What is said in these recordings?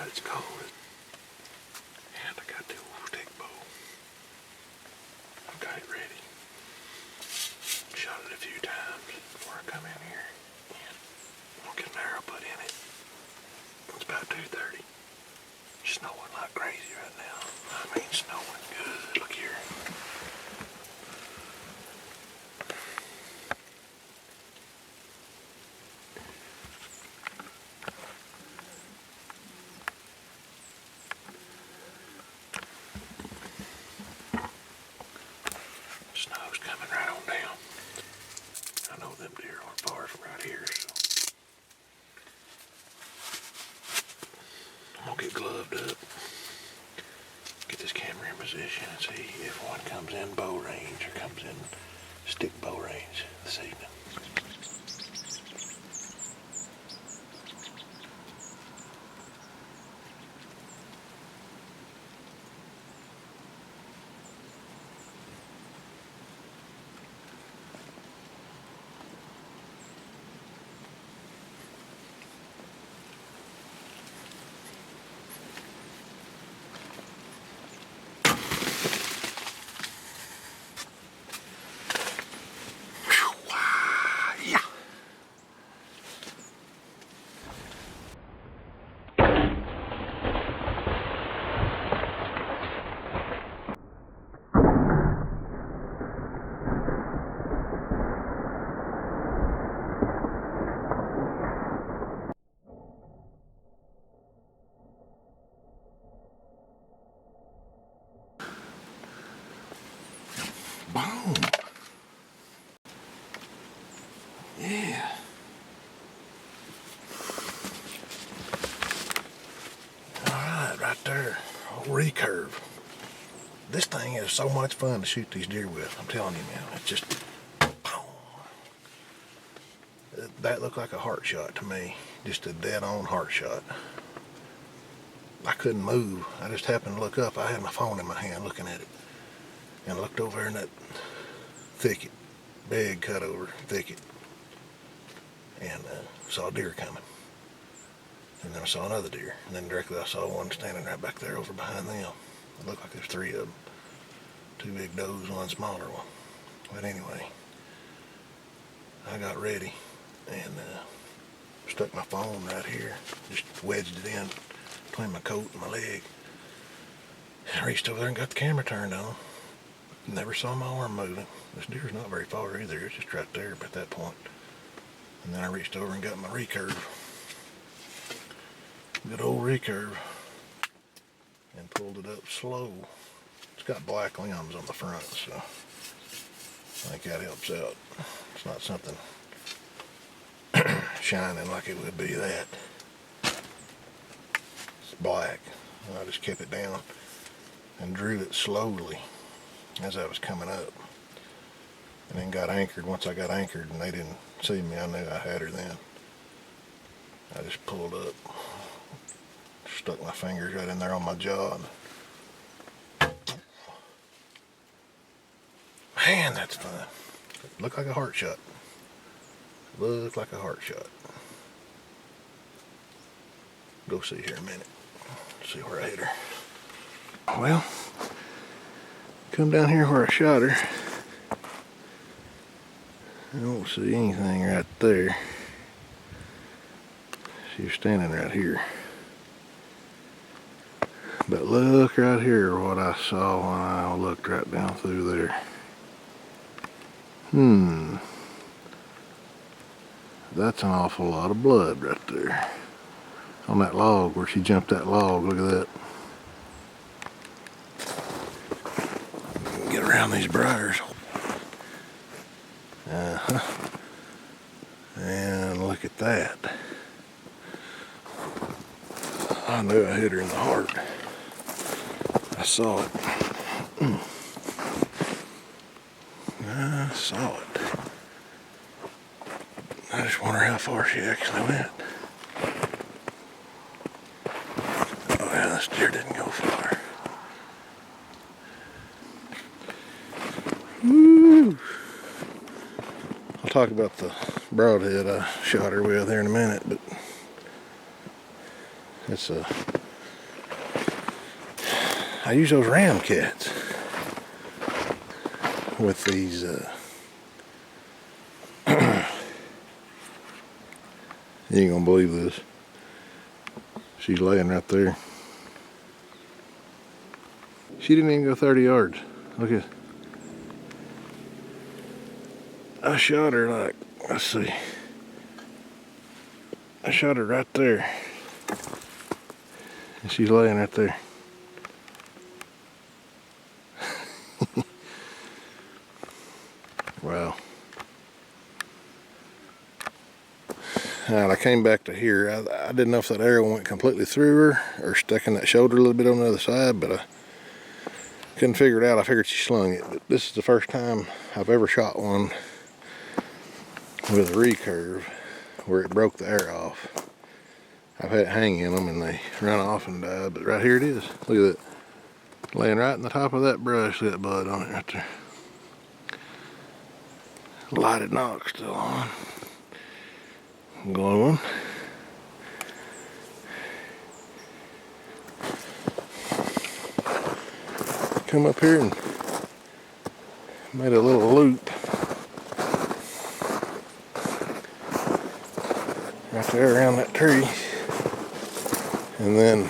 it's called. And I got the old stick bow. I've got it ready. Shot it a few times before I come in here. And I'll get an arrow put in it. It's about 2:30. Snowing like crazy right now. I mean, snowing good. Look here. Snow's coming right on down. I know them deer aren't far from right here, so I'm gonna get gloved up, get this camera in position, and see if one comes in bow range or comes in stick bow range this evening. Boom. Yeah. Alright, right there. Old recurve. This thing is so much fun to shoot these deer with. I'm telling you, man. It's just boom. That looked like a heart shot to me. Just a dead-on heart shot. I couldn't move. I just happened to look up. I had my phone in my hand looking at it. And I looked over in that thicket, big cutover thicket, and saw a deer coming. And then I saw another deer, and then directly I saw one standing right back there over behind them. It looked like there's three of them. Two big does, one smaller one. But anyway, I got ready and stuck my phone right here, just wedged it in between my coat and my leg. I reached over there and got the camera turned on. Never saw my arm moving. This deer's not very far either. It's just right there at that point. And then I reached over and got my recurve. Good old recurve. And pulled it up slow. It's got black limbs on the front, so I think that helps out. It's not something shining like it would be that. It's black. And I just kept it down and drew it slowly as I was coming up, and then got anchored. Once I got anchored and they didn't see me, I knew I had her then. I just pulled up, stuck my fingers right in there on my jaw. Man, that's fun. Looked like a heart shot. Looked like a heart shot. Go see here a minute. See where I hit her. Well, come down here where I shot her. I don't see anything right there. She was standing right here. But look right here what I saw when I looked right down through there. That's an awful lot of blood right there. On that log where she jumped that log, look at that. Get around these briars. And look at that. I knew I hit her in the heart. I saw it. I saw it. I just wonder how far she actually went. Oh yeah, this deer didn't go far. Woo! I'll talk about the broadhead I shot her with here in a minute, but it's a I use those ram cats with these you ain't gonna believe this. She's laying right there. She didn't even go 30 yards. Look at, I shot her like, let's see. I shot her right there. And she's laying right there. Wow. And I came back to here. I didn't know if that arrow went completely through her or stuck in that shoulder a little bit on the other side, but I couldn't figure it out. I figured she slung it. But this is the first time I've ever shot one with a recurve where it broke the arrow off. I've had it hang in them and they run off and die, but right here it is. Look at that. Laying right in the top of that brush, that bud on it right there. Lighted knock still on. Going on. Come up here and made a little loop right there around that tree, and then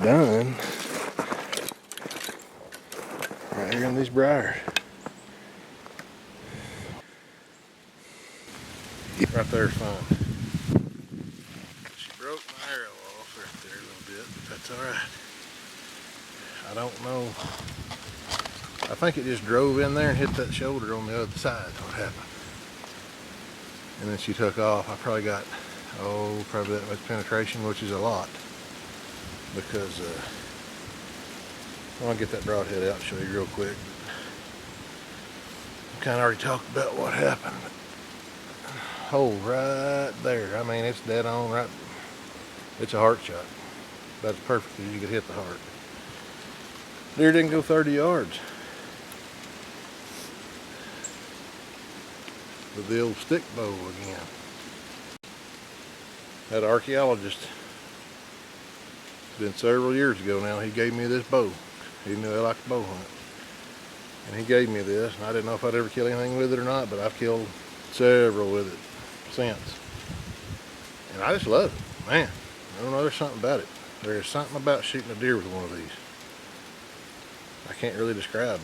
done right here in these briars. Right there's fine. She broke my arrow off right there a little bit, but that's alright. I don't know. I think it just drove in there and hit that shoulder on the other side. That's what happened. And then she took off. I probably got, probably that much penetration, which is a lot. Because, I want to get that broadhead out and show you real quick. I kind of already talked about what happened. Hole right there. I mean, it's dead on right. It's a heart shot. That's perfect as you could hit the heart. Deer didn't go 30 yards. With the old stick bow again. That archaeologist, it's been several years ago now, he gave me this bow. He knew I liked bow hunt. And he gave me this, and I didn't know if I'd ever kill anything with it or not, but I've killed several with it since. And I just love it. Man, I don't know, there's something about it. There's something about shooting a deer with one of these. I can't really describe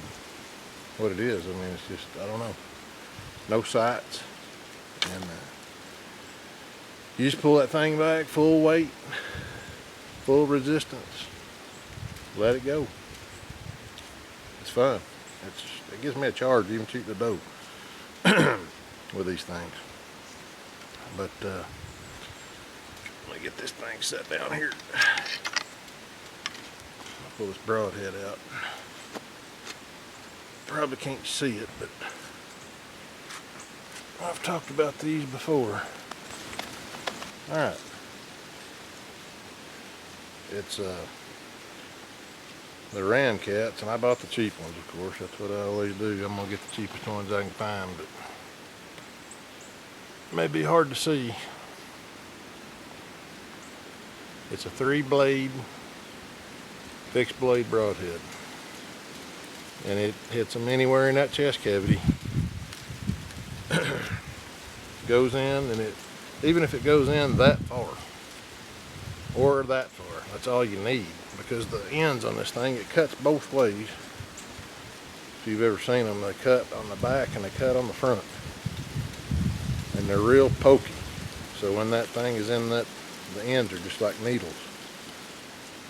what it is. I mean, it's just, I don't know. No sights. And you just pull that thing back, full weight, full resistance. Let it go. It's fun. It gives me a charge even shooting the doe with these things. But let me get this thing set down here. I'll pull this broadhead out. Probably can't see it, but I've talked about these before. Alright. It's the ram cats, and I bought the cheap ones, of course. That's what I always do. I'm gonna get the cheapest ones I can find, but it may be hard to see. It's a 3-blade fixed blade broadhead, and it hits them anywhere in that chest cavity. Goes in, and even if it goes in that far or that far, that's all you need, because the ends on this thing, it cuts both ways. If you've ever seen them, they cut on the back and they cut on the front, and they're real pokey. So when that thing is in that, the ends are just like needles.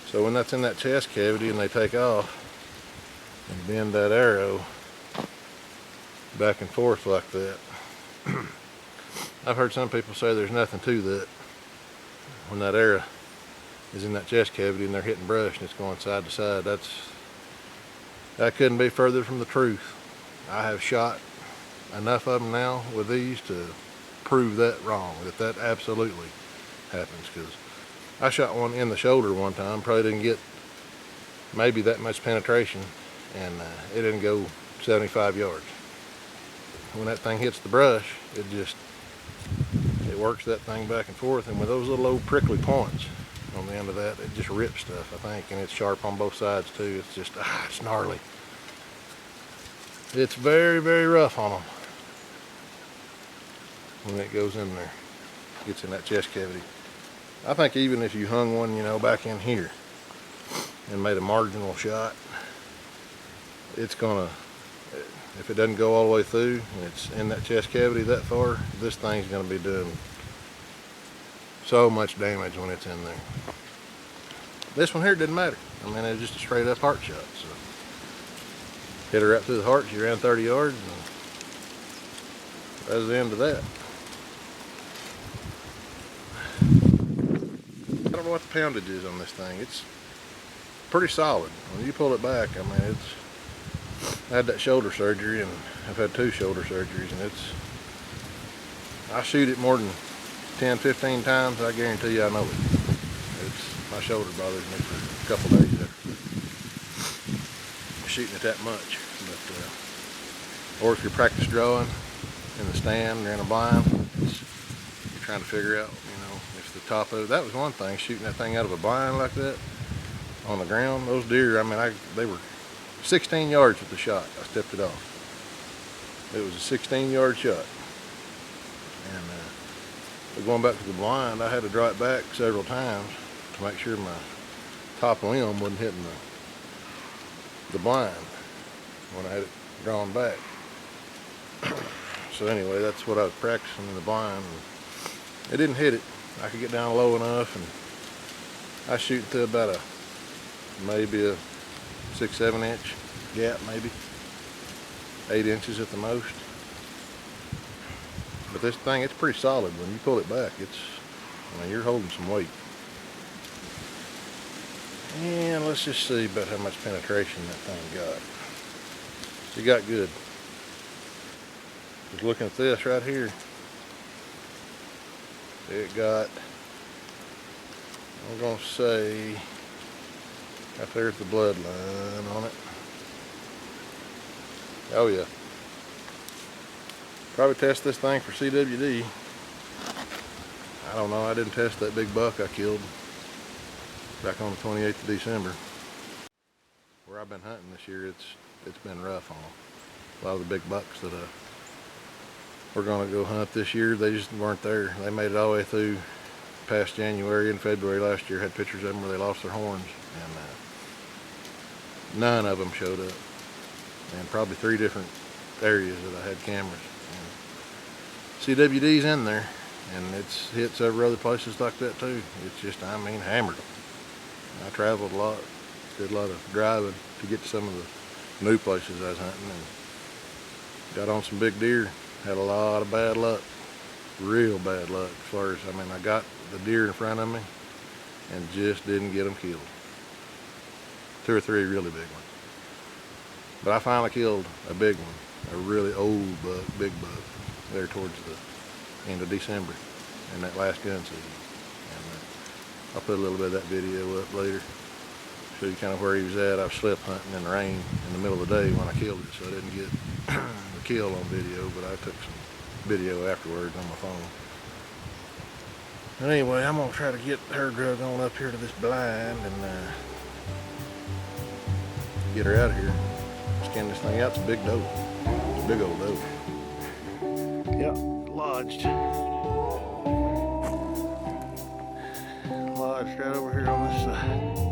So when that's in that chest cavity and they take off and bend that arrow back and forth like that, I've heard some people say there's nothing to that. When that arrow is in that chest cavity and they're hitting brush and it's going side to side, that couldn't be further from the truth. I have shot enough of them now with these to prove that wrong, that absolutely happens. Because I shot one in the shoulder one time, probably didn't get maybe that much penetration, and it didn't go 75 yards. When that thing hits the brush, it works that thing back and forth, and with those little old prickly points, on the end of that. It just rips stuff, I think, and it's sharp on both sides too. It's just, it's gnarly. It's very, very rough on them when it goes in there, gets in that chest cavity. I think even if you hung one, you know, back in here and made a marginal shot, it's gonna, if it doesn't go all the way through and it's in that chest cavity that far, this thing's gonna be doing so much damage when it's in there. This one here didn't matter. I mean, it was just a straight up heart shot. So hit her right through the heart. She ran 30 yards, and that was the end of that. I don't know what the poundage is on this thing. It's pretty solid. When you pull it back, I mean, I had that shoulder surgery, and I've had 2 shoulder surgeries, and I shoot it more than 10, 15 times, I guarantee you I know it. My shoulder bothers me for a couple days after shooting it that much. But, or if you're practice drawing in the stand or in a blind, you're trying to figure out, you know, if the top of it, that was one thing, shooting that thing out of a blind like that on the ground. Those deer, I mean, they were 16 yards with the shot. I stepped it off. It was a 16-yard shot. And going back to the blind, I had to draw it back several times to make sure my top limb wasn't hitting the blind when I had it drawn back. So anyway, that's what I was practicing in the blind. And it didn't hit it. I could get down low enough, and I shoot through about maybe a 6-7 inch gap, maybe 8 inches at the most. But this thing, it's pretty solid. When you pull it back, I mean, you're holding some weight. And let's just see about how much penetration that thing got. It got good. Just looking at this right here, it got, I'm gonna say, right there's the bloodline on it. Oh yeah. Probably test this thing for CWD. I don't know, I didn't test that big buck I killed back on the 28th of December. Where I've been hunting this year, it's been rough on a lot of the big bucks that we're gonna go hunt this year. They just weren't there. They made it all the way through past January and February last year. Had pictures of them where they lost their horns, and none of them showed up. And probably 3 different areas that I had cameras. CWD's in there, and it's hit several other places like that too. It's just, I mean, hammered them. I traveled a lot, did a lot of driving to get to some of the new places I was hunting, and got on some big deer. Had a lot of bad luck, real bad luck as far as, I mean, I got the deer in front of me and just didn't get them killed. 2 or 3 really big ones. But I finally killed a big one, a really old buck, big buck, there towards the end of December in that last gun season. And I'll put a little bit of that video up later, show you kind of where he was at. I was slip hunting in the rain in the middle of the day when I killed it, so I didn't get the kill on video, but I took some video afterwards on my phone. But anyway, I'm gonna try to get her drug on up here to this blind and get her out of here. Scan this thing out. It's a big doe. It's a big old doe. Yep, lodged. Lodged right over here on this side.